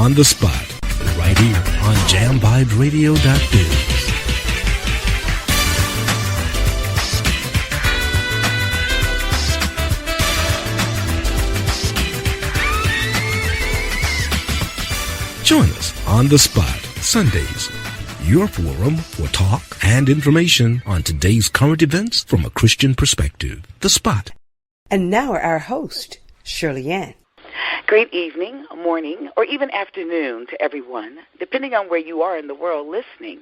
on the spot, right here on JamVibesRadio.biz. Join us on the spot Sundays, your forum for talk and information on today's current events from a Christian perspective. The Spot. And now our host, Shirley Anne. Great evening, morning, or even afternoon to everyone, depending on where you are in the world listening.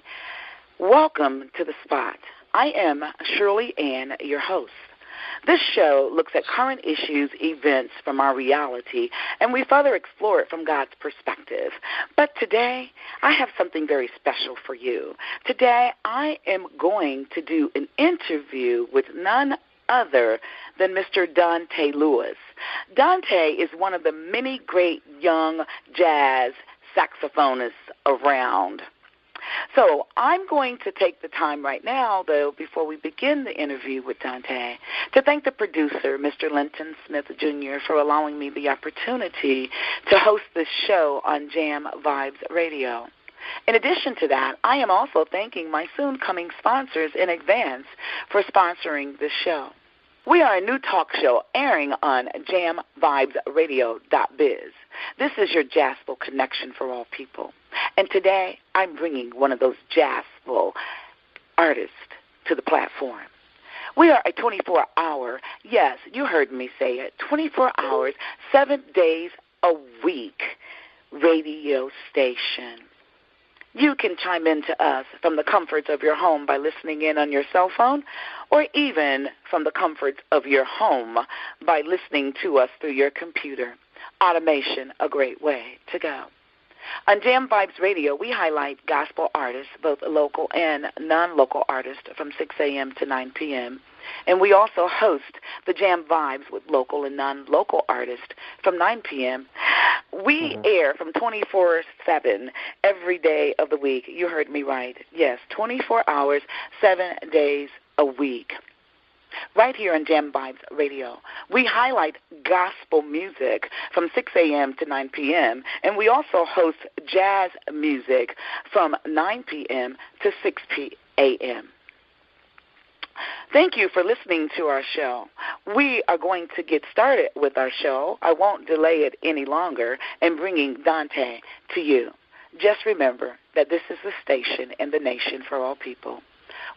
Welcome to The Spot. I am Shirley Anne, your host. This show looks at current issues, events from our reality, and we further explore it from God's perspective. But today, I have something very special for you. Today, I am going to do an interview with none other than Mr. Dante Lewis. Dante is one of the many great young jazz saxophonists around. So I'm going to take the time right now, though, before we begin the interview with Dante, to thank the producer, Mr. Linton Smith, Jr., for allowing me the opportunity to host this show on Jam Vibes Radio. In addition to that, I am also thanking my soon-coming sponsors in advance for sponsoring this show. We are a new talk show airing on JamVibesRadio.biz. This is your jazzful connection for all people. And today, I'm bringing one of those jazzful artists to the platform. We are a 24-hour, yes, you heard me say it, 24 hours, 7 days a week radio station. You can chime in to us from the comforts of your home by listening in on your cell phone, or even from the comforts of your home by listening to us through your computer. Automation, a great way to go. On Jam Vibes Radio, we highlight gospel artists, both local and non-local artists, from 6 a.m. to 9 p.m., and we also host the Jam Vibes with local and non-local artists from 9 p.m. We air from 24/7 every day of the week. You heard me right. Yes, 24 hours, 7 days a week. Right here on Jam Vibes Radio. We highlight gospel music from 6 a.m. to 9 p.m., and we also host jazz music from 9 p.m. to 6 p.m. Thank you for listening to our show. We are going to get started with our show. I won't delay it any longer in bringing Dante to you. Just remember that this is a station in the nation for all people.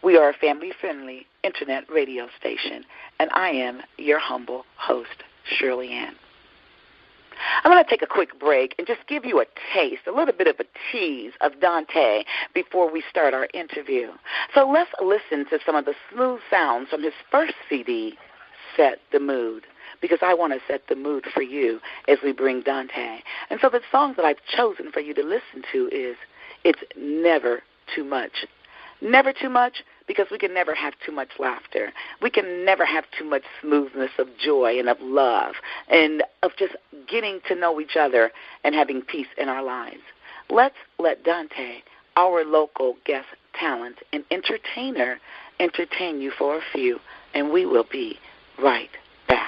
We are a family-friendly internet radio station, and I am your humble host, Shirley Anne. I'm going to take a quick break and just give you a taste, a little bit of a tease of Dante before we start our interview. So let's listen to some of the smooth sounds from his first CD, Set the Mood, because I want to set the mood for you as we bring Dante. And so the song that I've chosen for you to listen to is It's Never Too Much. Never too much, because we can never have too much laughter. We can never have too much smoothness of joy and of love and of just getting to know each other and having peace in our lives. Let's let Dante, our local guest talent and entertainer, entertain you for a few, and we will be right back.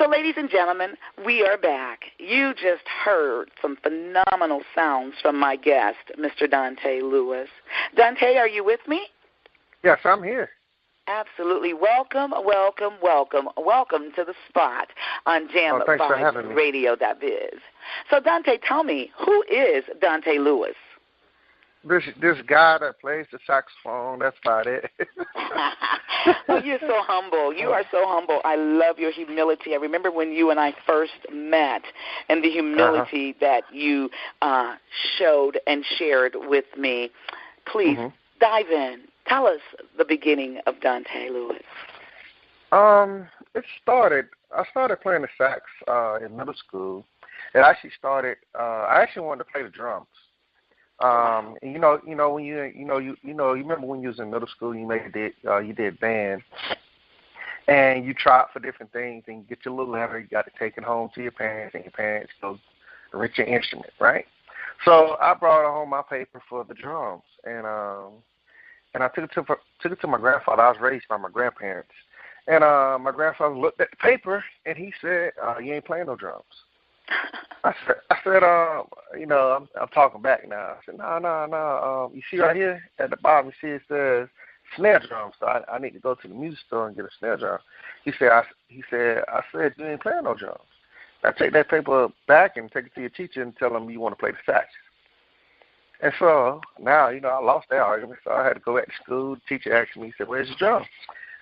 So, ladies and gentlemen, we are back. You just heard some phenomenal sounds from my guest, Mr. Dante Lewis. Dante, are you with me? Yes, I'm here. Absolutely. Welcome to the spot on jam5radio.biz. So, Dante, tell me, who is Dante Lewis? This guy that plays the saxophone, that's about it. Oh, you're so humble. You are so humble. I love your humility. I remember when you and I first met and the humility that you showed and shared with me. Please dive in. Tell us the beginning of Dante Lewis. I started playing the sax in middle school. It actually started. I actually wanted to play the drums. You remember when you was in middle school, you did band, and you tried for different things, and you get your little letter, you got to take it home to your parents, and your parents go rent your instrument, right? So I brought home my paper for the drums, and I took it to my grandfather. I was raised by my grandparents, and my grandfather looked at the paper, and he said, "You ain't playing no drums." I said, I'm talking back now. I said, no. You see right here at the bottom, you see it says snare drum. So I need to go to the music store and get a snare drum. I said, you ain't playing no drums. I take that paper back and take it to your teacher and tell him you want to play the sax. And so now, I lost that argument, so I had to go back to school. The teacher asked me, he said, where's your drum?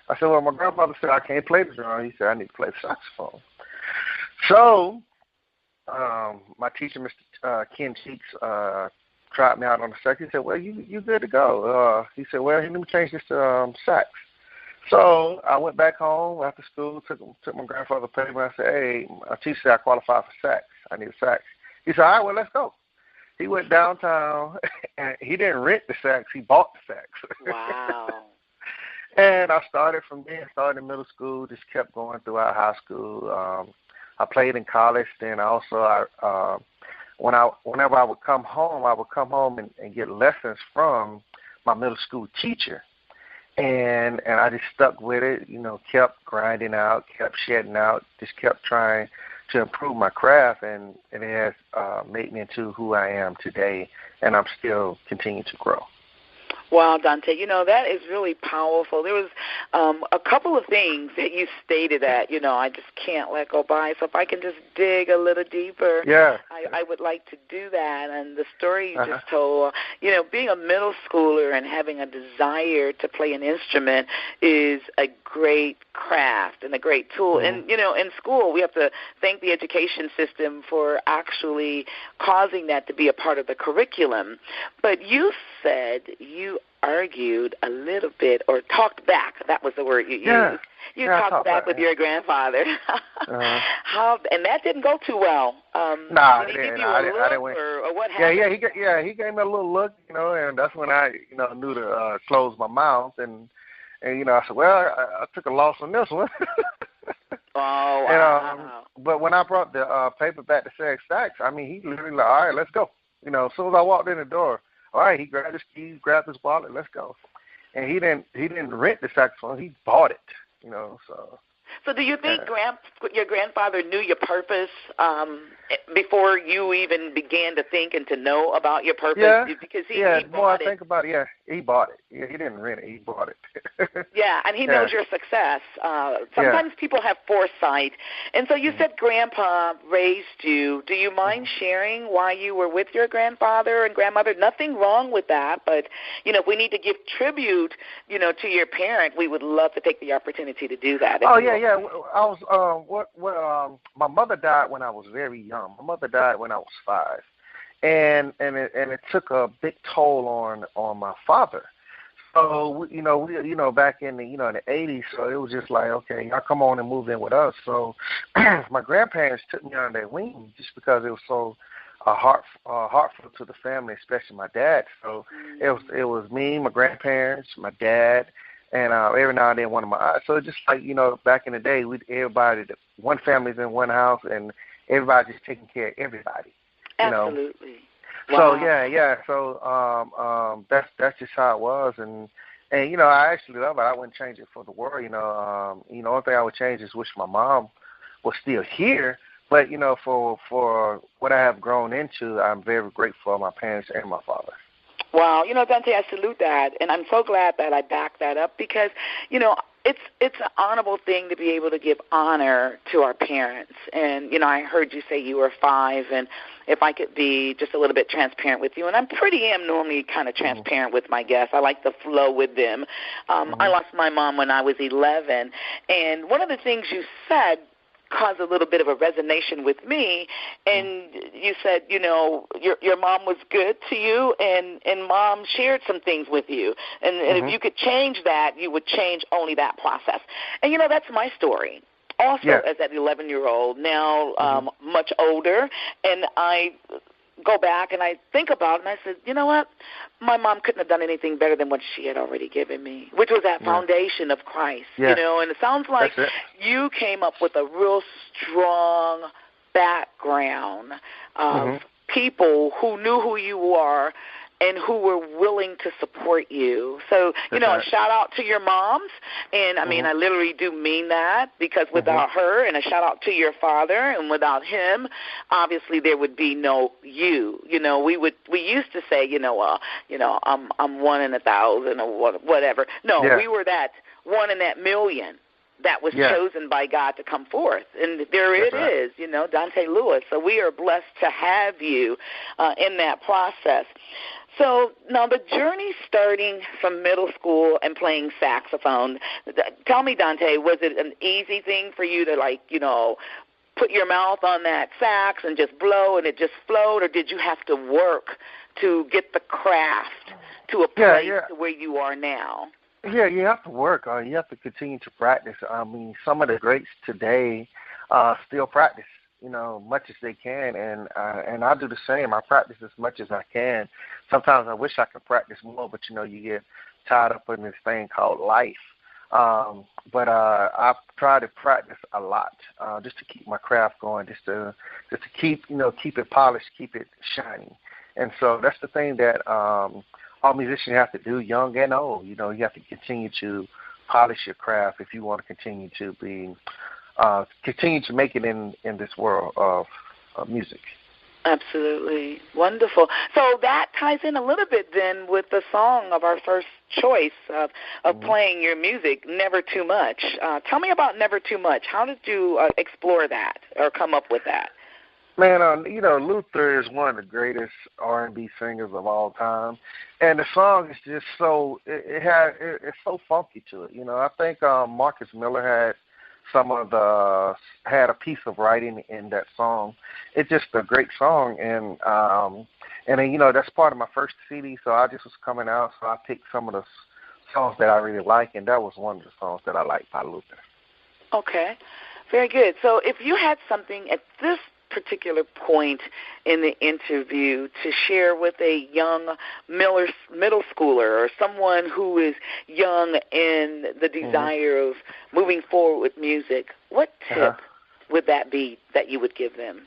I said, well, my grandfather said I can't play the drum. He said, I need to play the saxophone. So my teacher, Mr. Ken Cheeks, tried me out on the sax. He said, well, you good to go. He said, well, let me change this to sax. So I went back home after school, took my grandfather's paper, and I said, hey, my teacher said I qualify for sax. I need a sax. He said, all right, well, let's go. He went downtown, and he didn't rent the sax. He bought the sax. Wow. And I started from there, started in middle school, just kept going throughout high school. I played in college. Then also, whenever I would come home and get lessons from my middle school teacher, and I just stuck with it. Kept grinding out, kept shedding out, just kept trying to improve my craft, and it has made me into who I am today, and I'm still continuing to grow. Wow, Dante, that is really powerful. There was a couple of things that you stated that, I just can't let go by. So if I can just dig a little deeper, I would like to do that. And the story you just told, being a middle schooler and having a desire to play an instrument is a great craft and a great tool. And, in school, we have to thank the education system for actually causing that to be a part of the curriculum. But you said you argued a little bit or talked back. That was the word you used. You talked back with your grandfather. And that didn't go too well. Nah, did he give you a look or what happened? He gave me a little look, and that's when I, knew to close my mouth. And I said, well, I took a loss on this one. Oh, wow. But when I brought the paper back to sax, he literally like, all right, let's go. As soon as I walked in the door, all right, he grabbed his keys, grabbed his wallet, let's go. And he didn't rent the saxophone, he bought it, So do you think your grandfather knew your purpose before you even began to think and to know about your purpose? Yeah, because he the more bought I think about it, he bought it. Yeah, he didn't rent it, he bought it. Yeah, and he knows your success. Sometimes people have foresight. And so you said Grandpa raised you. Do you mind sharing why you were with your grandfather and grandmother? Nothing wrong with that, but, if we need to give tribute, to your parent, we would love to take the opportunity to do that. Oh, yeah. I was my mother died when I was very young. My mother died when I was 5. And it took a big toll on my father. So we back in the in the 80s, so it was just like, okay, y'all come on and move in with us. So my grandparents took me under their wing just because it was so heartful to the family, especially my dad. So it was me, my grandparents, my dad, and every now and then one of my. So just like back in the day, one family's in one house and everybody just taking care of everybody. Absolutely. So wow. So that's just how it was, and I actually love it. I wouldn't change it for the world. Only thing I would change is wish my mom was still here. But, for what I have grown into, I'm very grateful for my parents and my father. Wow. Dante, I salute that, and I'm so glad that I backed that up because, it's an honorable thing to be able to give honor to our parents. And, I heard you say you were 5, and if I could be just a little bit transparent with you, and am normally kind of transparent with my guests. I like to flow with them. I lost my mom when I was 11, and one of the things you said caused a little bit of a resonation with me, and you said, your mom was good to you, and mom shared some things with you, and if you could change that, you would change only that process. And, that's my story. Also, as that 11-year-old, now much older, and I go back and I think about it, and I said, you know what? My mom couldn't have done anything better than what she had already given me, which was that foundation of Christ, and it sounds like you came up with a real strong background of people who knew who you are and who were willing to support you. So, a shout out to your moms, and I mean, I literally do mean that, because without her, and a shout out to your father, and without him, obviously there would be no you. We used to say, I'm 1 in 1,000 or whatever. No, we were that 1 in that million that was chosen by God to come forth. And there it is, Dante Lewis. So we are blessed to have you in that process. So now the journey starting from middle school and playing saxophone, tell me, Dante, was it an easy thing for you to, put your mouth on that sax and just blow and it just flowed, or did you have to work to get the craft to a place to where you are now? Yeah, you have to work. You have to continue to practice. I mean, some of the greats today still practice, much as they can, and I do the same. I practice as much as I can. Sometimes I wish I could practice more, but you get tied up in this thing called life. But I try to practice a lot, just to keep my craft going, just to keep keep it polished, keep it shiny. And so that's the thing that all musicians have to do, young and old. You have to continue to polish your craft if you want to continue to make it in this world of music. Absolutely. Wonderful. So that ties in a little bit then with the song of our first choice of playing your music, Never Too Much. Tell me about Never Too Much. How did you explore that or come up with that? Man, Luther is one of the greatest R&B singers of all time, and the song is just so it's so funky to it. I think Marcus Miller had a piece of writing in that song. It's just a great song, and then that's part of my first CD. So I just was coming out, so I picked some of the songs that I really like, and that was one of the songs that I liked by Luther. Okay, very good. So if you had something at this particular point in the interview to share with a young middle schooler or someone who is young in the desire of moving forward with music, what tip would that be that you would give them?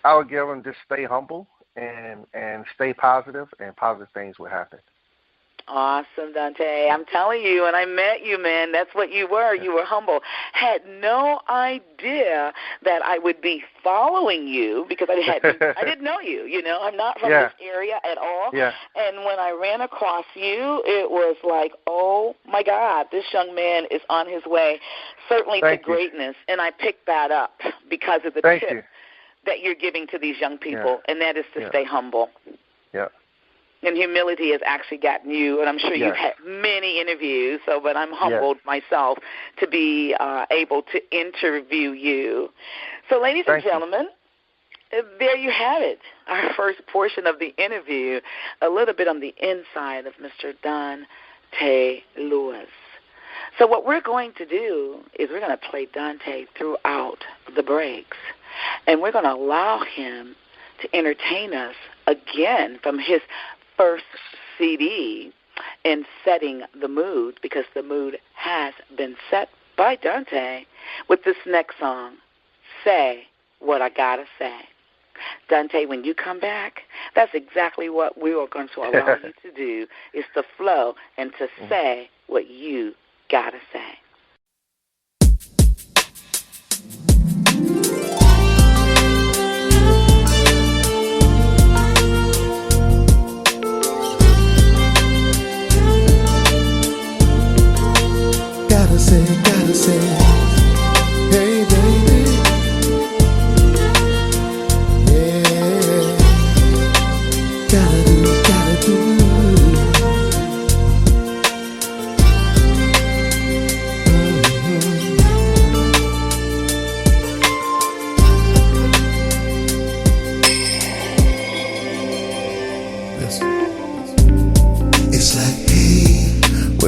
I would give them just stay humble and stay positive, and positive things will happen. Awesome, Dante. I'm telling you, and I met you, man. That's what you were. You were humble. Had no idea that I would be following you because I didn't know you. I'm not from this area at all. Yeah. And when I ran across you, it was like, oh my God, this young man is on his way, certainly to greatness. And I picked that up because of the tip that you're giving to these young people, and that is to stay humble. Yeah. And humility has actually gotten you, and I'm sure you've had many interviews, but I'm humbled myself to be able to interview you. So, ladies and gentlemen, there you have it, our first portion of the interview, a little bit on the inside of Mr. Dante Lewis. So what we're going to do is we're going to play Dante throughout the breaks, and we're going to allow him to entertain us again from his first CD in Setting the Mood, because the mood has been set by Dante with this next song, Say What I Gotta Say. Dante, when you come back, that's exactly what we are going to allow you to do, is to flow and to say what you gotta say.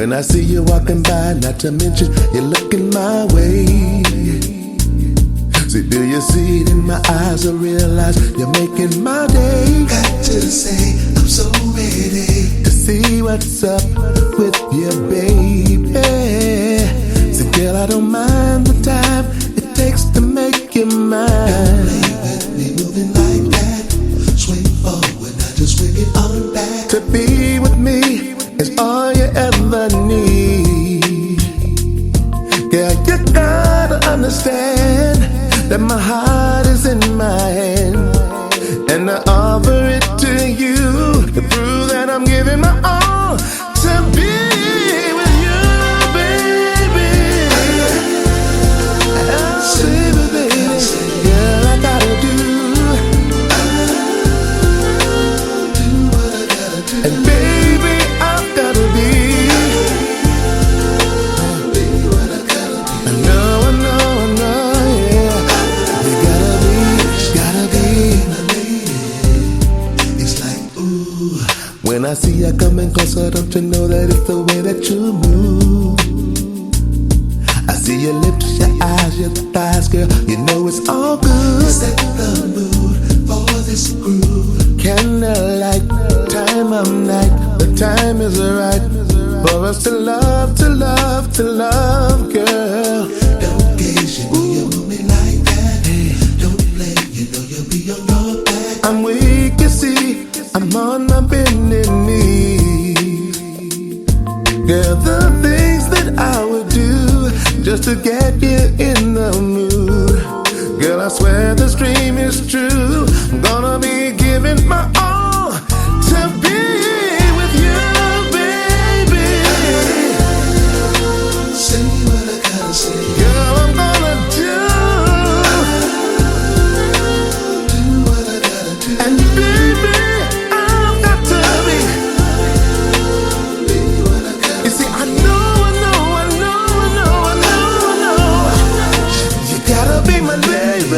When I see you walking by, not to mention you're looking my way. See, do you see it in my eyes? I realize you're making my day. Got to say, I'm so ready to see what's up with you, baby. See, girl, I don't mind the time it takes to make you mine. Don't play with me, moving like that. Swing forward, not just swing it on back. To be with me is all you ever need. Girl, you gotta understand that my heart is in my hand, and I offer it to you to prove that I'm giving my all to be with you, baby. Oh, baby, girl, I gotta do what I gotta do, and baby, I've gotta be what I gotta be. I know, yeah. You gotta be my lady. It's like, ooh. When I see you coming closer, don't you know that it's the way that you move? I see your lips, your eyes, your thighs, girl. You know it's all good. Set the mood for this groove. Candlelight, time of night. The time is right for us to love, to love, to love, girl. Don't gaze, you know you move me like that. Don't play, you know you'll be on your back. I'm weak, you see, I'm on my bended knees. Girl, the things that I would do just to get you in the mood. Girl, I swear this dream is true. I'm gonna be giving my all to be with you, baby. Say what I gotta say. Girl, I'm gonna do what I gotta do. And baby, I've got to be what I gotta do. You see, I know. You gotta be my baby.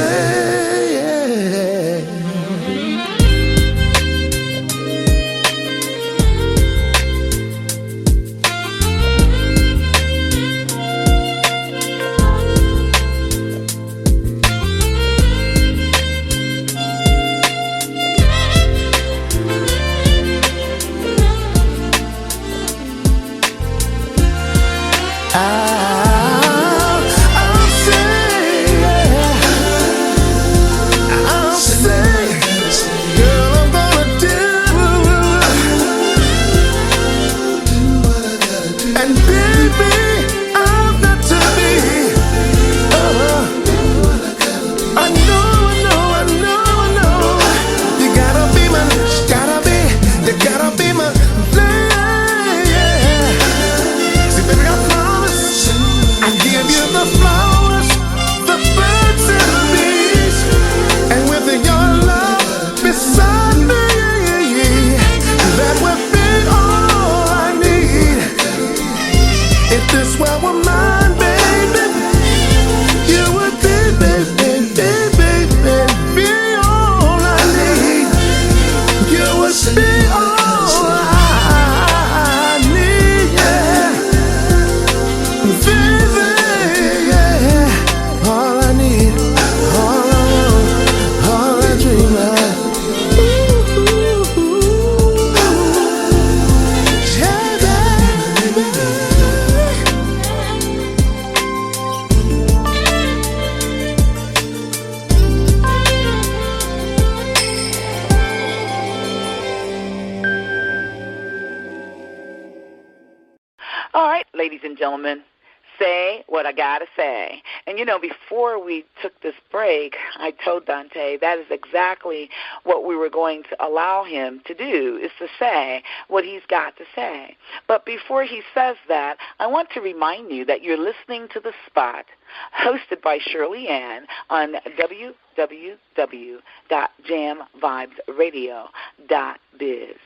Ladies and gentlemen, say what I got to say. And, you know, before we took this break, I told Dante that is exactly what we were going to allow him to do, is to say what he's got to say. But before he says that, I want to remind you that you're listening to The Spot, hosted by Shirley Anne on www.jamvibesradio.biz.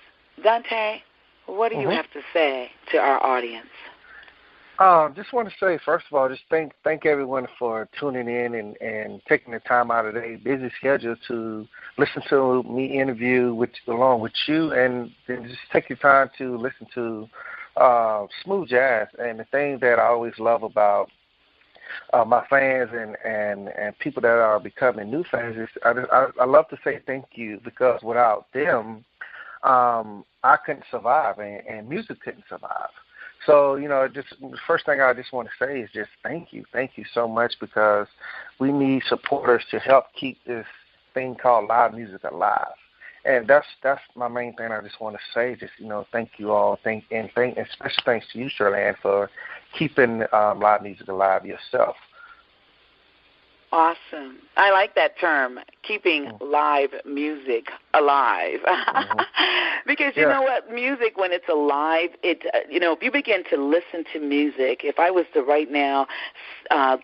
Dante, what do you have to say to our audience? Just want to say, first of all, just thank everyone for tuning in and taking the time out of their busy schedule to listen to me interview along with you, and then just take your time to listen to smooth jazz. And the thing that I always love about my fans and people that are becoming new fans is I love to say thank you, because without them, I couldn't survive, and music couldn't survive. So, just the first thing I just want to say is just thank you so much, because we need supporters to help keep this thing called live music alive. And that's my main thing. I just want to say, just thank you all, and special thanks to you, Shirley Anne, for keeping live music alive yourself. Awesome. I like that term, keeping live music alive. Because you know what? Music, when it's alive, if you begin to listen to music, if I was to right now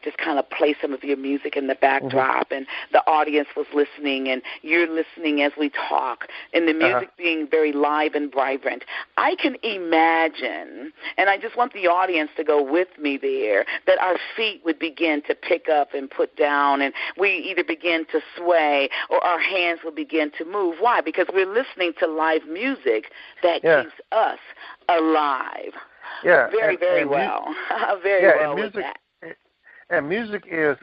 just kind of play some of your music in the backdrop and the audience was listening and you're listening as we talk and the music being very live and vibrant, I can imagine, and I just want the audience to go with me there, that our feet would begin to pick up and put down, and we either begin to sway or our hands will begin to move. Why? Because we're listening to live music that keeps us alive. Yeah, very well. Very well music, with that. And music is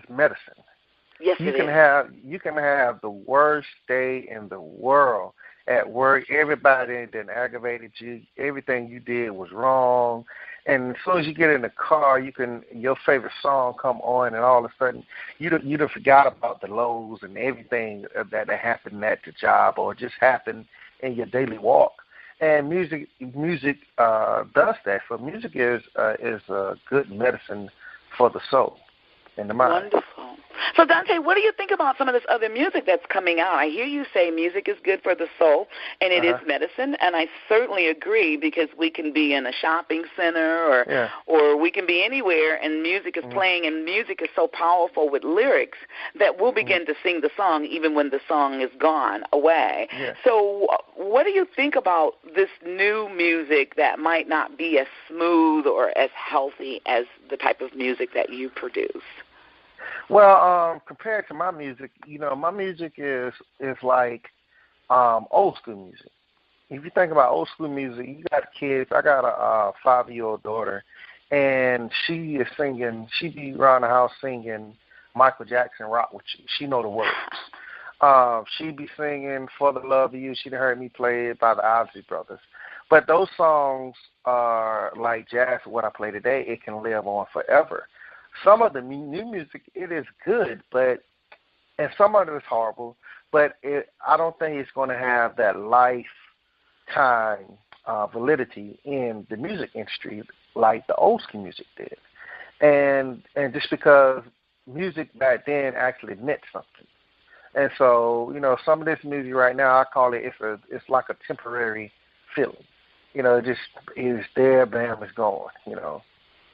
medicine. Yes, you can have the worst day in the world at work. Everybody that aggravated you, everything you did was wrong. And as soon as you get in the car, your favorite song come on, and all of a sudden you done forgot about the lows and everything that happened at the job or just happened in your daily walk. And music does that. So music is a good medicine for the soul and the mind. Wonderful. So, Dante, what do you think about some of this other music that's coming out? I hear you say music is good for the soul, and it is medicine, and I certainly agree, because we can be in a shopping center or we can be anywhere, and music is playing, and music is so powerful with lyrics that we'll begin to sing the song even when the song is gone away. Yeah. So what do you think about this new music that might not be as smooth or as healthy as the type of music that you produce? Well, compared to my music, my music is like old school music. If you think about old school music, you got kids. I got a 5-year-old daughter, and she is singing. She be around the house singing Michael Jackson "Rock With You." She know the words. She be singing "For the Love of You." She done heard me play it by the Isley Brothers. But those songs are like jazz. What I play today, it can live on forever. Some of the new music, it is good, and some of it is horrible, but I don't think it's going to have that lifetime validity in the music industry like the old school music did. And just because music back then actually meant something. And so, some of this music right now, I call it, it's like a temporary feeling. It just is there, bam, it's gone,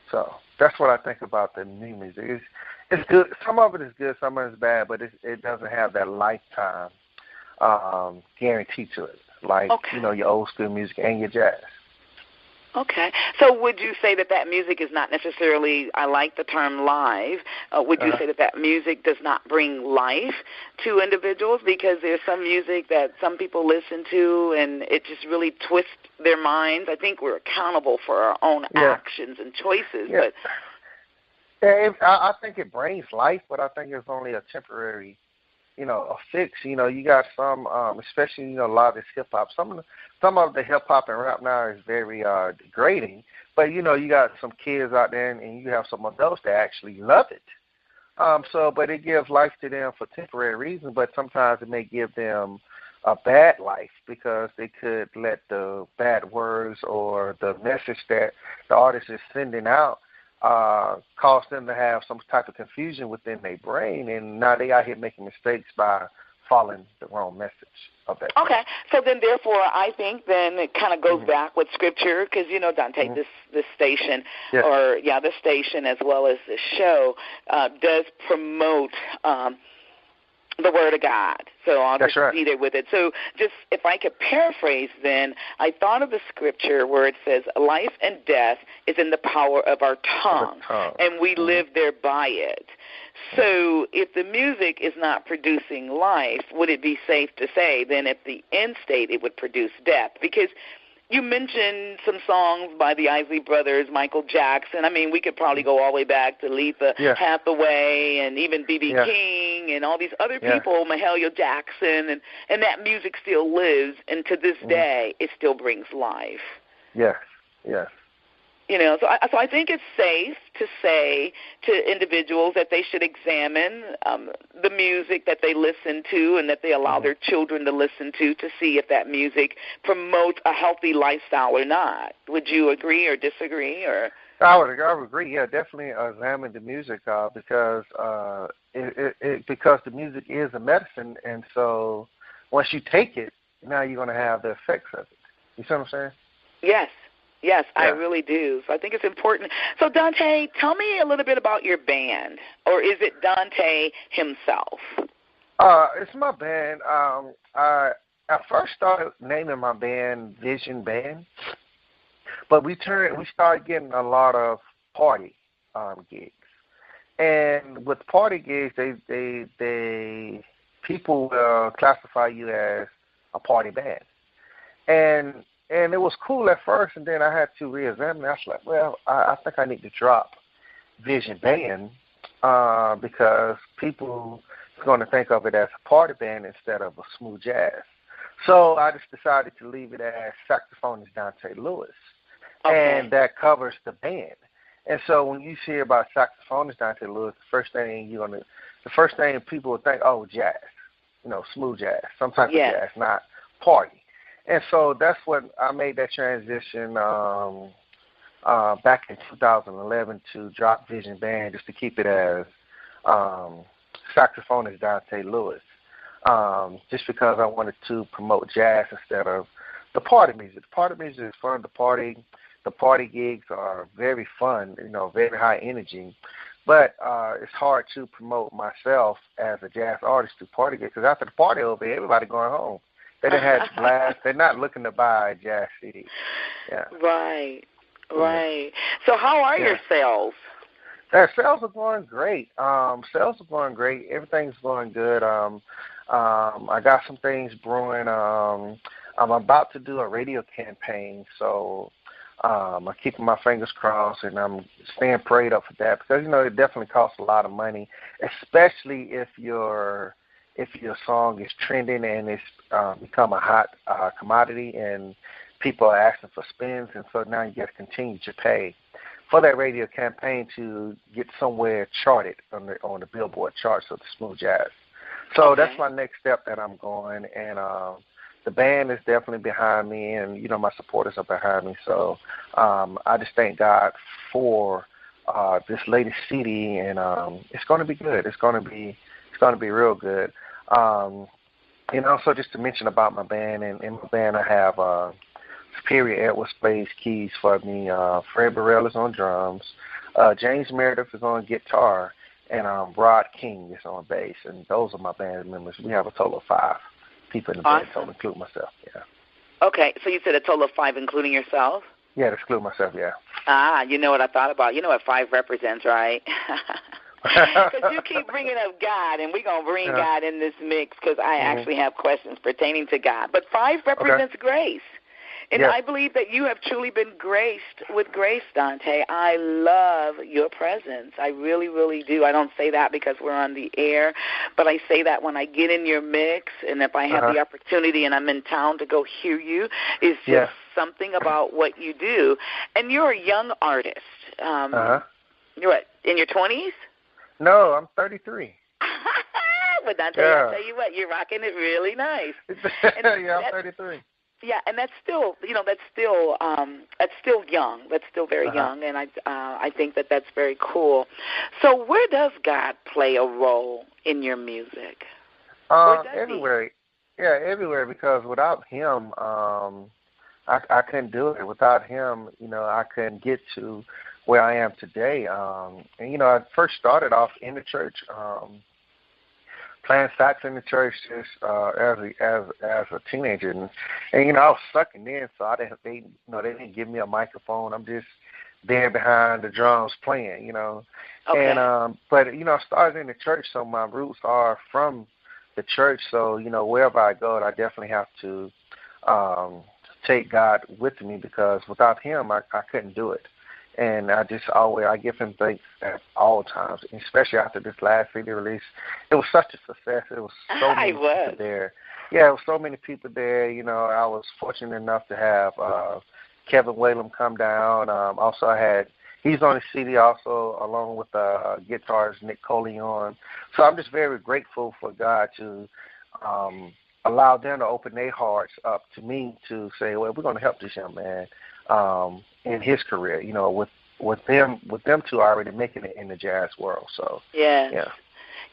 So that's what I think about the new music. It's good. Some of it is good, some of it is bad, but it doesn't have that lifetime guarantee to it, like your old school music and your jazz. Okay. So would you say that music is not necessarily, I like the term live, would you say that music does not bring life to individuals? Because there's some music that some people listen to and it just really twists their minds. I think we're accountable for our own actions and choices. Yeah. But I think it brings life, but I think it's only a temporary, a fix. You got some, especially, a lot of this hip-hop. Some of the hip-hop and rap now is very degrading, but, you got some kids out there and you have some adults that actually love it. But it gives life to them for temporary reasons, but sometimes it may give them a bad life because they could let the bad words or the message that the artist is sending out cause them to have some type of confusion within their brain, and now they out here making mistakes by following the wrong message of that. Okay, so then therefore I think then it kind of goes back with Scripture, because, Dante, this station, the station as well as the show does promote the Word of God. So I'll just be there with it. So just if I could paraphrase then, I thought of the Scripture where it says life and death is in the power of our tongue, and we live there by it. So if the music is not producing life, would it be safe to say then at the end state it would produce death? Because You mentioned some songs by the Isley Brothers, Michael Jackson. I mean, we could probably go all the way back to Letha Hathaway and even B.B. King and all these other people, Mahalia Jackson, and that music still lives, and to this day, it still brings life. Yes, yes. You know, so I think it's safe to say to individuals that they should examine the music that they listen to and that they allow their children to listen to see if that music promotes a healthy lifestyle or not. Would you agree or disagree? Or I would agree. Yeah, definitely examine the music because because the music is a medicine, and so once you take it, now you're going to have the effects of it. You see what I'm saying? Yes. Yes, I really do. So I think it's important. So, Dante, tell me a little bit about your band, or is it Dante himself? It's my band. I first started naming my band Vision Band, but we started getting a lot of party gigs, and with party gigs, they people will classify you as a party band, and it was cool at first, and then I had to reexamine it. I was like, well, I think I need to drop Vision Band because people are going to think of it as a party band instead of a smooth jazz. So I just decided to leave it as Saxophone is Dante Lewis, and that covers the band. And so when you hear about Saxophone is Dante Lewis, the first thing people will think, oh, jazz, smooth jazz, some type of jazz, not party. And so that's what I made that transition back in 2011 to drop Vision Band, just to keep it as Saxophone is Dante Lewis, just because I wanted to promote jazz instead of the party music. The party music is fun. The party gigs are very fun, very high energy. But it's hard to promote myself as a jazz artist to party gigs, because after the party over, everybody going home. They done had blast. They're not looking to buy a jazz CD. Yeah. Right. So how are your sales? Their sales are going great. Everything's going good. I got some things brewing. I'm about to do a radio campaign, so I'm keeping my fingers crossed, and I'm staying prayed up for that, because it definitely costs a lot of money, especially if your song is trending and it's become a hot commodity and people are asking for spins, and so now you got to continue to pay for that radio campaign to get somewhere charted on the Billboard charts of the smooth jazz. So that's my next step that I'm going, and the band is definitely behind me, and my supporters are behind me. So I just thank God for this latest CD, and it's going to be good. It's going to be real good. And also just to mention about my band, and in my band I have Superior Edwards plays keys for me, Fred Burrell is on drums, James Meredith is on guitar, and Rod King is on bass, and those are my band members. We have a total of 5 people in the band, so include myself, Okay, so you said a total of 5 including yourself? Yeah, to exclude myself, You know what I thought about? You know what 5 represents, right? Because you keep bringing up God, and we're going to bring God in this mix, because I actually have questions pertaining to God. But 5 represents grace. And I believe that you have truly been graced with grace, Dante. I love your presence. I really, really do. I don't say that because we're on the air, but I say that when I get in your mix, and if I have the opportunity and I'm in town to go hear you, it's just something about what you do. And you're a young artist. You're what, in your 20s? No, I'm 33. But Dante, I'll tell you what, you're rocking it really nice. I'm 33. Yeah, and that's still, that's still young. That's still very young, and I think that that's very cool. So, where does God play a role in your music? Everywhere. Yeah, everywhere. Because without Him, I couldn't do it. Without Him, I couldn't get to where I am today. And I first started off in the church. Playing sax in the church just as a teenager, and I was sucking in, so they didn't give me a microphone. I'm just there behind the drums playing, And but I started in the church, so my roots are from the church. So wherever I go, I definitely have to take God with me, because without him, I couldn't do it. And I give him thanks at all times, especially after this last CD release. It was such a success. It was so many people there. Yeah, it was so many people there. You know, I was fortunate enough to have Kevin Whalum come down. Also, he's on the CD also, along with guitarist Nick Coleon. So I'm just very grateful for God to allow them to open their hearts up to me to say, well, we're going to help this young man in his career, you know, with them two already making it in the jazz world. So yeah.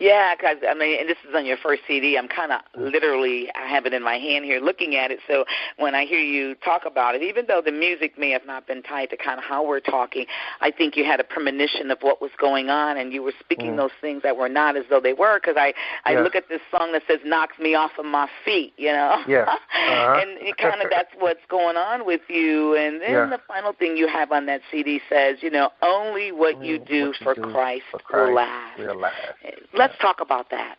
Yeah, because, I mean, and this is on your first CD. I'm kind of literally, I have it in my hand here looking at it. So when I hear you talk about it, even though the music may have not been tied to kind of how we're talking, I think you had a premonition of what was going on, and you were speaking those things that were not as though they were. Because I look at this song that says, knocks me off of my feet, you know. Yeah. And it kind of that's what's going on with you. And then the final thing you have on that CD says, you know, only what you do for Christ will last. Let's talk about that.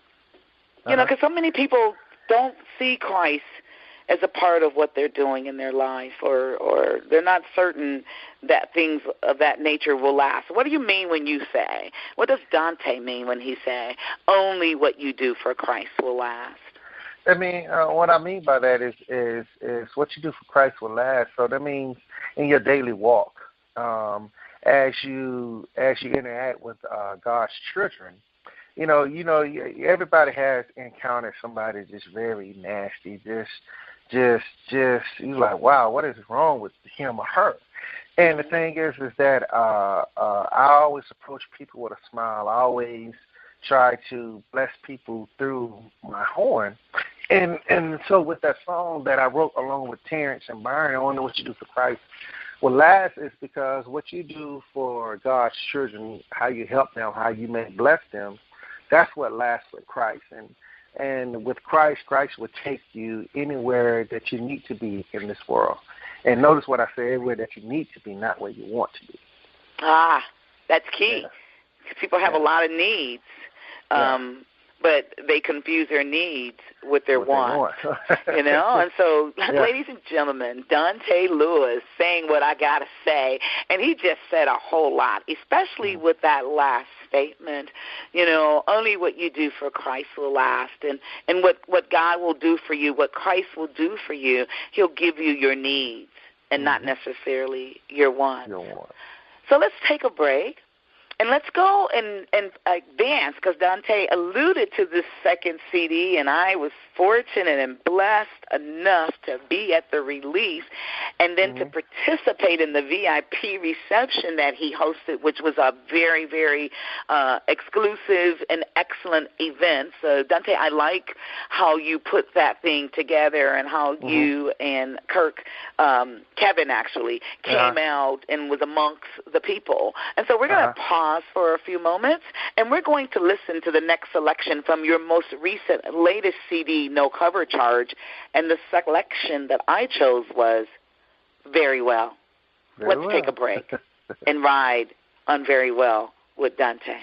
You know, because so many people don't see Christ as a part of what they're doing in their life, or they're not certain that things of that nature will last. What do you mean when you say, what does Dante mean when he say, only what you do for Christ will last? I mean, what I mean by that is what you do for Christ will last. So that means in your daily walk, as you interact with God's children, you know, everybody has encountered somebody just very nasty, just you're like, wow, what is wrong with him or her? And the thing is that I always approach people with a smile. I always try to bless people through my horn. And so with that song that I wrote along with Terrence and Byron, I Wonder What You Do for Christ, what lasts is because what you do for God's children, how you help them, how you may bless them, that's what lasts with Christ. And with Christ will take you anywhere that you need to be in this world. And notice what I said, everywhere that you need to be, not where you want to be. Ah, that's key. Yeah. People have a lot of needs, but they confuse their needs with their wants. You know? And so, ladies and gentlemen, Dante Lewis saying what I got to say, and he just said a whole lot, especially with that last statement, you know, only what you do for Christ will last. And what God will do for you, what Christ will do for you, he'll give you your needs and not necessarily your wants. So let's take a break. And let's go and advance, because Dante alluded to this second CD, and I was fortunate and blessed enough to be at the release and then to participate in the VIP reception that he hosted, which was a very, very exclusive and excellent event. So, Dante, I like how you put that thing together and how you and Kevin actually came out and was amongst the people. And so we're going to pause for a few moments, and we're going to listen to the next selection from your most recent, latest CD, No Cover Charge, and the selection that I chose was Very Well. Let's take a break and ride on Very Well with Dante.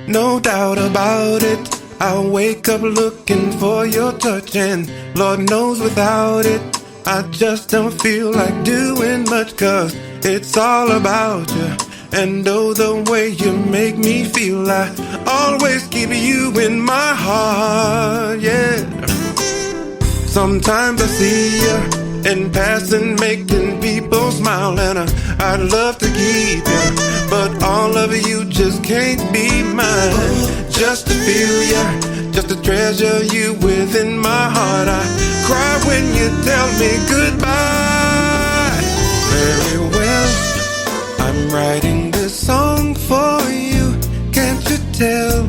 No doubt about it, I wake up looking for your touch, and Lord knows without it, I just don't feel like doing much, 'cause it's all about you. And oh, the way you make me feel, I always keep you in my heart, yeah. Sometimes I see you in passing, making people smile, and I'd love to keep you, but all of you just can't be mine. Just to feel you, just to treasure you within my heart, I cry when you tell me goodbye. Very well, I'm writing this song for you, can't you tell?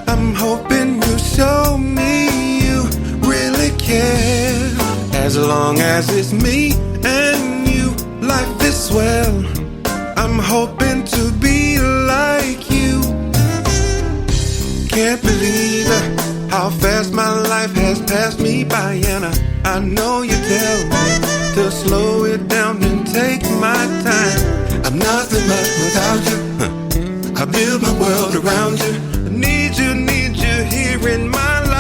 I'm hoping you show me you really care. As long as it's me and you, life is swell. I'm hoping to be like you. Can't believe how fast my life has passed me by, and I know you tell me to slow it down and take my time. I'm nothing much without you. I build my world around you. I need you here in my life.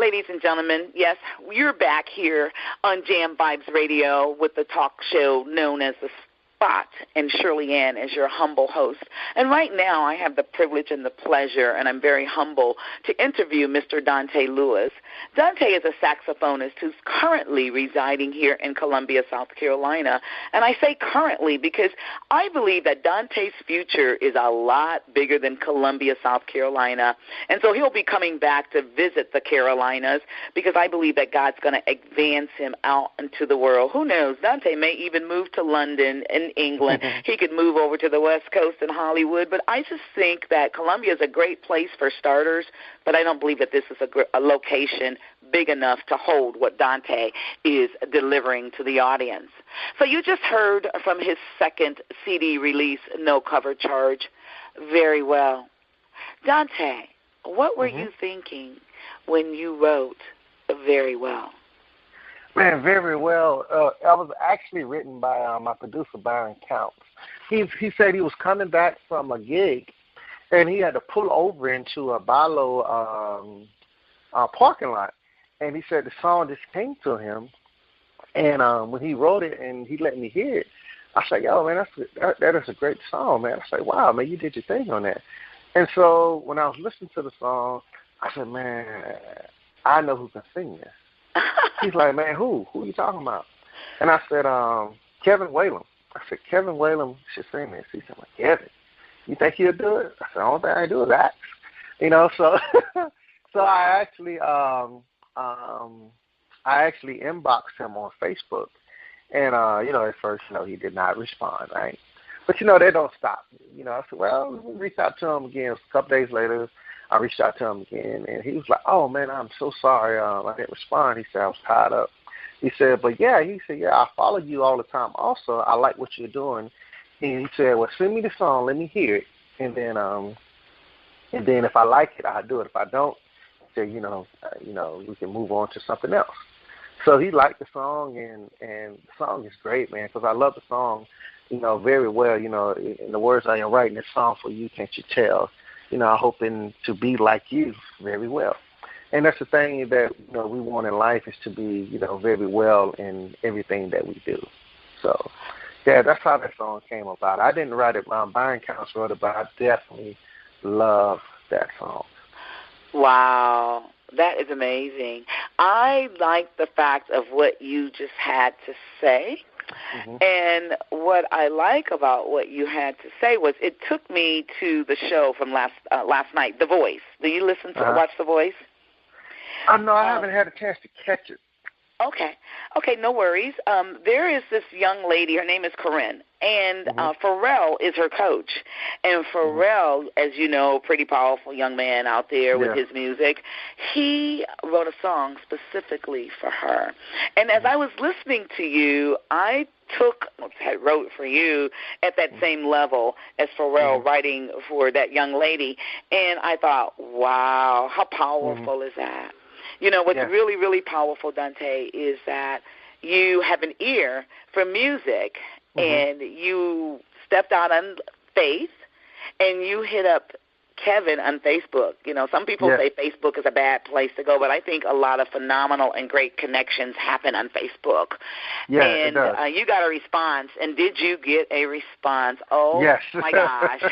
ladies and gentlemen, yes, you're back here on Jam Vibes Radio with the talk show known as The Spot, and Shirley Anne as your humble host. And right now I have the privilege and the pleasure, and I'm very humble, to interview Mr. Dante Lewis. Dante is a saxophonist who's currently residing here in Columbia, South Carolina. And I say currently because I believe that Dante's future is a lot bigger than Columbia, South Carolina. And so he'll be coming back to visit the Carolinas because I believe that God's going to advance him out into the world. Who knows? Dante may even move to London and England. He could move over to the West Coast in Hollywood, but I just think that Columbia is a great place for starters, but I don't believe that this is a location big enough to hold what Dante is delivering to the audience. So you just heard from his second CD release, No Cover Charge, Very Well. Dante, what were you thinking when you wrote Very Well? Man, Very Well. I was actually written by my producer, Byron Counts. He said he was coming back from a gig, and he had to pull over into a Balo parking lot. And he said the song just came to him, and when he wrote it and he let me hear it, I said, yo, man, that is a great song, man. I said, wow, man, you did your thing on that. And so when I was listening to the song, I said, man, I know who can sing this. He's like, man, who? Who are you talking about? And I said, Kevin Whalum. I said, Kevin Whalum should sing this. He said, well, Kevin, you think he'll do it? I said, the only thing I do is act. You know, so so I actually inboxed him on Facebook. And, at first, he did not respond, right? But, they don't stop. I said, well, let me reach out to him again. A couple days later, I reached out to him again, and he was like, oh, man, I'm so sorry I didn't respond. He said, I was tied up. He said, I follow you all the time. Also, I like what you're doing. And he said, well, send me the song. Let me hear it. And then if I like it, I'll do it. If I don't, he said, we can move on to something else. So he liked the song, and the song is great, man, because I love the song, very well. In the words, I am writing this song for you, can't you tell? Hoping to be like you very well. And that's the thing that, we want in life is to be, very well in everything that we do. So, yeah, that's how that song came about. I didn't write it. Byron Counts wrote it, but I definitely love that song. Wow. That is amazing. I like the fact of what you just had to say. And what I like about what you had to say was it took me to the show from last night, The Voice. Do you listen to watch The Voice? No, I haven't had a chance to catch it. Okay, no worries. There is this young lady. Her name is Corinne, and Pharrell is her coach. And Pharrell, as you know, pretty powerful young man out there with his music, he wrote a song specifically for her. And as I was listening to you, I wrote for you at that same level as Pharrell writing for that young lady. And I thought, wow, how powerful is that? What's really, really powerful, Dante, is that you have an ear for music, and you stepped out on faith, and you hit up Kevin on Facebook. Some people say Facebook is a bad place to go, but I think a lot of phenomenal and great connections happen on Facebook. Yeah, and it does. You got a response, and did you get a response? Oh, yes. My gosh.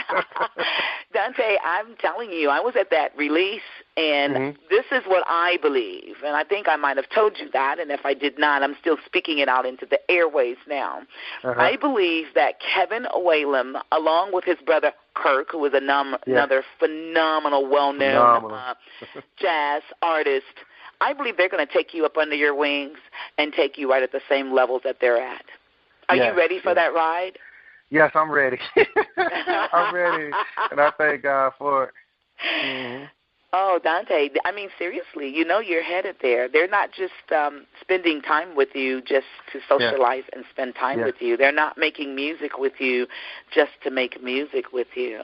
Dante, I'm telling you, I was at that release, and this is what I believe, and I think I might have told you that, and if I did not, I'm still speaking it out into the airways now. I believe that Kevin Whalum, along with his brother Kirk, who is another phenomenal, well-known jazz artist, I believe they're going to take you up under your wings and take you right at the same levels that they're at. Are you ready for that ride? Yes, I'm ready. I'm ready, and I thank God for it. Oh, Dante, I mean, seriously, you're headed there. They're not just spending time with you just to socialize and spend time with you. They're not making music with you just to make music with you.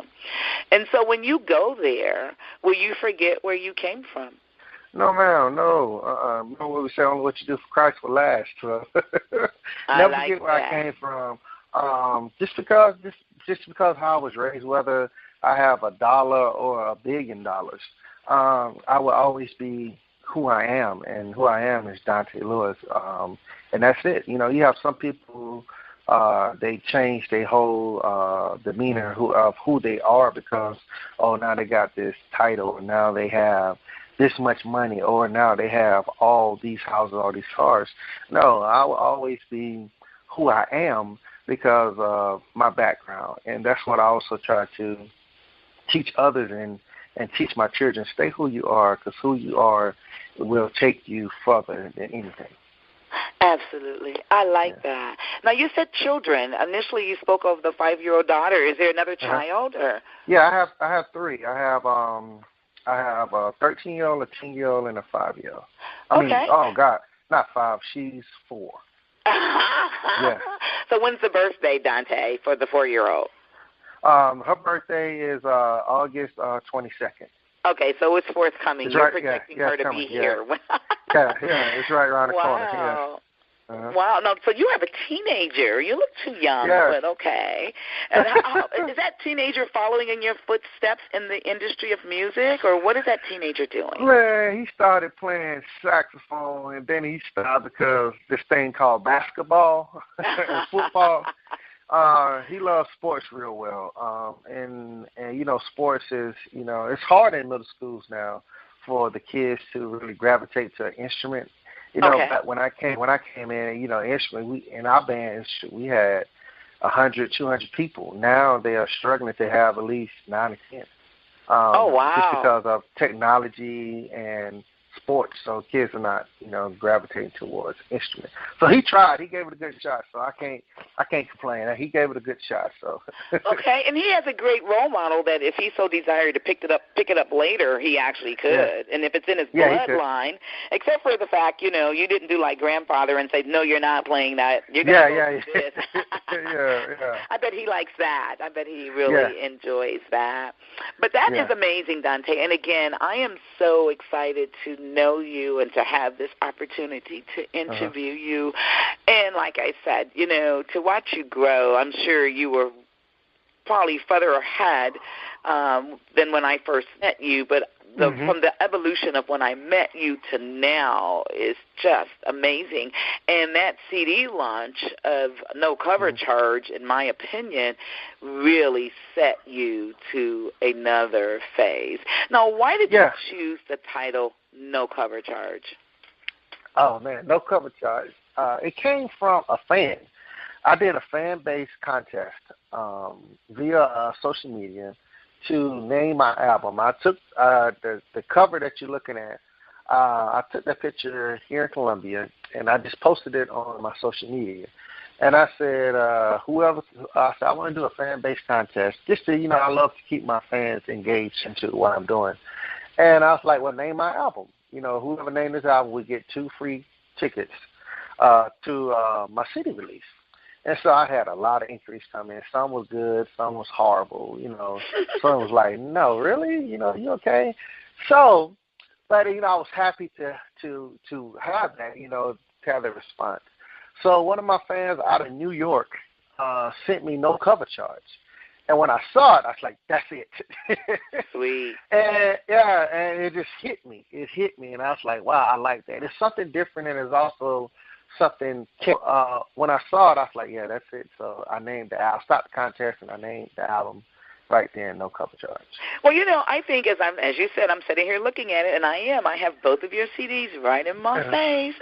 And so when you go there, will you forget where you came from? No, ma'am, no. You know what we say, only what you do for Christ will last. So. Never forget where I came from. Just because how I was raised, whether I have $1 or $1 billion, I will always be who I am, and who I am is Dante Lewis, and that's it. You know, you have some people they change their whole demeanor of who they are because now they got this title, or now they have this much money, or now they have all these houses, all these cars. No, I will always be who I am because of my background, and that's what I also try to teach others and teach my children. Stay who you are, because who you are will take you further than anything. Absolutely. I like that. Now, you said children. Initially, you spoke of the 5-year-old daughter. Is there another child? Or? Yeah, I have 3. I have a 13-year-old, a 10-year-old, and a 5-year-old. I mean, oh God, not 5. She's 4. Yeah. So when's the birthday, Dante, for the 4-year-old? Her birthday is August 22nd. Okay, so it's forthcoming. You're projecting her to be here. Yeah, it's right around the corner. Wow. Yeah. Wow. No, so you have a teenager. You look too young, but okay. And is that teenager following in your footsteps in the industry of music, or what is that teenager doing? Man, he started playing saxophone, and then he stopped because this thing called basketball and football. He loves sports real well, and you know, sports is, you know, it's hard in middle schools now for the kids to really gravitate to an instrument. You know, but when I came in, you know, instrument, in our band, we had 100, 200 people. Now they are struggling to have at least 9 or 10. Just because of technology and sports, so kids are not, you know, gravitating towards instruments. So he tried. He gave it a good shot. So I can't complain. He gave it a good shot. So okay, and he has a great role model that if he so desired to pick it up later, he actually could. Yeah. And if it's in his bloodline, except for the fact, you know, you didn't do like grandfather and say, no, you're not playing that. You're going to do this. Yeah. I bet he likes that. I bet he really enjoys that. But that is amazing, Dante. And again, I am so excited to know you and to have this opportunity to interview you. And like I said, you know, to watch you grow, I'm sure you were probably further ahead than when I first met you, but from the evolution of when I met you to now is just amazing. And that CD launch of No Cover Charge, in my opinion, really set you to another phase. Now, why did you choose the title No Cover Charge? Oh, man, No Cover Charge. It came from a fan. I did a fan-based contest via social media to name my album. I took the cover that you're looking at. I took that picture here in Columbia, and I just posted it on my social media. And I said, I want to do a fan-based contest. Just to, you know, I love to keep my fans engaged into what I'm doing. And I was like, well, name my album. You know, whoever named this album would get 2 free tickets to my CD release. And so I had a lot of inquiries come in. Some was good, some was horrible, you know. Some was like, no, really? You know, you okay? So, but, you know, I was happy to have that, you know, to have the response. So one of my fans out of New York sent me No Cover Charge. And when I saw it, I was like, that's it. Sweet. And, and it just hit me. It hit me, and I was like, wow, I like that. It's something different, and it's also something, when I saw it, I was like, yeah, that's it. So I named the album. I stopped the contest, and I named the album right there, No Cover Charge. Well, you know, I think as you said, I'm sitting here looking at it, and I have both of your CDs right in my face.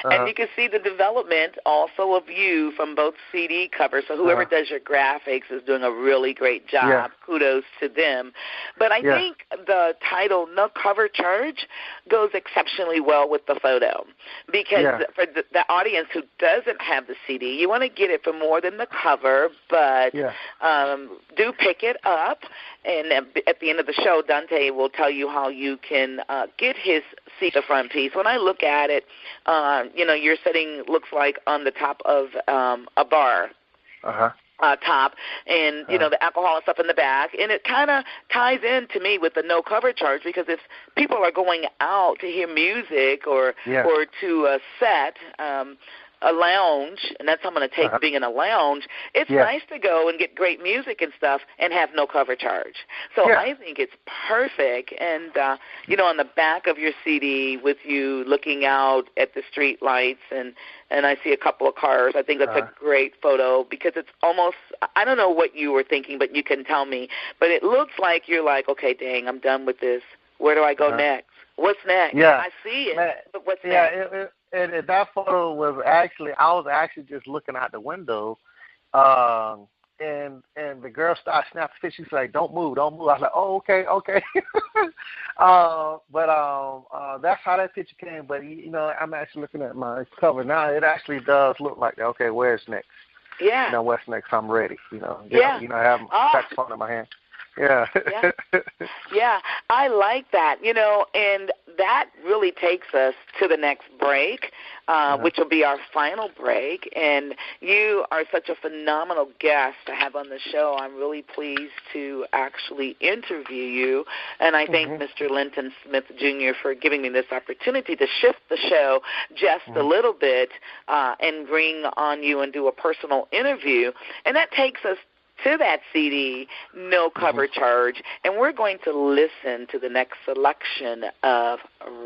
And you can see the development also of you from both CD covers. So whoever does your graphics is doing a really great job. Yeah. Kudos to them. But I think the title, No Cover Charge, goes exceptionally well with the photo. Because for the audience who doesn't have the CD, you want to get it for more than the cover, but do pick it up, and at the end of the show, Dante will tell you how you can get his CD, the front piece. When I look at it, you know, your setting looks like on the top of a bar. Top, and you know, the alcohol and stuff in the back, and it kind of ties in to me with the No Cover Charge, because if people are going out to hear music or to a set, a lounge, and that's how I'm going to take being in a lounge, it's nice to go and get great music and stuff and have no cover charge. So I think it's perfect. And, on the back of your CD with you looking out at the street lights and I see a couple of cars, I think that's a great photo because it's almost, I don't know what you were thinking, but you can tell me, but it looks like you're like, okay, dang, I'm done with this. Where do I go next? What's next? Yeah. I see it, but what's next? And that photo was I was actually just looking out the window, and the girl started snapping fish. She's like, "Don't move, don't move." I was like, "Oh, okay." But that's how that picture came. But I'm actually looking at my cover now. It actually does look like, okay, where's next? Yeah. What's next? I'm ready. Yeah. I have a saxophone in my hand. Yeah. Yeah, I like that, and that really takes us to the next break, which will be our final break. And you are such a phenomenal guest to have on the show. I'm really pleased to actually interview you, and I thank Mr. Linton Smith, Jr. for giving me this opportunity to shift the show just a little bit and bring on you and do a personal interview. And that takes us to that CD, no cover charge, and we're going to listen to the next selection of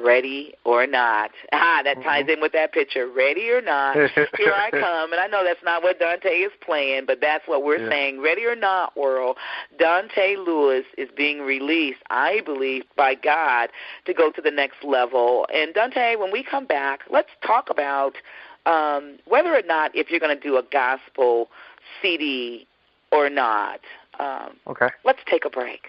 Ready or Not. That ties in with that picture, Ready or Not, here I come. And I know that's not what Dante is playing, but that's what we're saying. Ready or Not world, Dante Lewis is being released, I believe, by God to go to the next level. And Dante, when we come back, let's talk about whether or not if you're going to do a gospel CD or not. Okay. Let's take a break.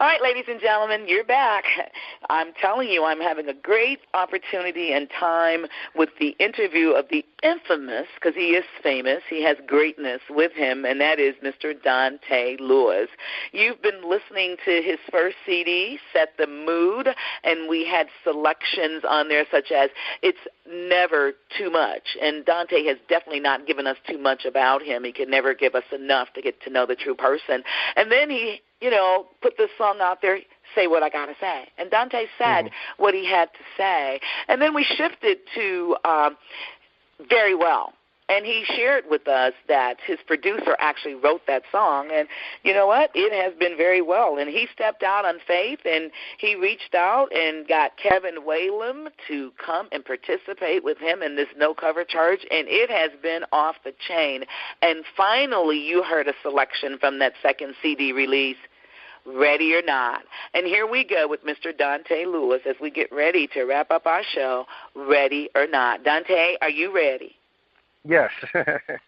All right, ladies and gentlemen, you're back. I'm telling you, I'm having a great opportunity and time with the interview of the infamous, because he is famous, he has greatness with him, and that is Mr. Dante Lewis. You've been listening to his first CD, Set the Mood, and we had selections on there such as It's Never Too Much. And Dante has definitely not given us too much about him. He can never give us enough to get to know the true person. And then he, put this song out there, Say What I Gotta Say. And Dante said what he had to say. And then we shifted to Very Well. And he shared with us that his producer actually wrote that song. And you know what? It has been very well. And he stepped out on faith, and he reached out and got Kevin Whalum to come and participate with him in this no-cover charge. And it has been off the chain. And finally, you heard a selection from that second CD release, Ready or Not. And here we go with Mr. Dante Lewis as we get ready to wrap up our show, Ready or Not. Dante, are you ready? Yes.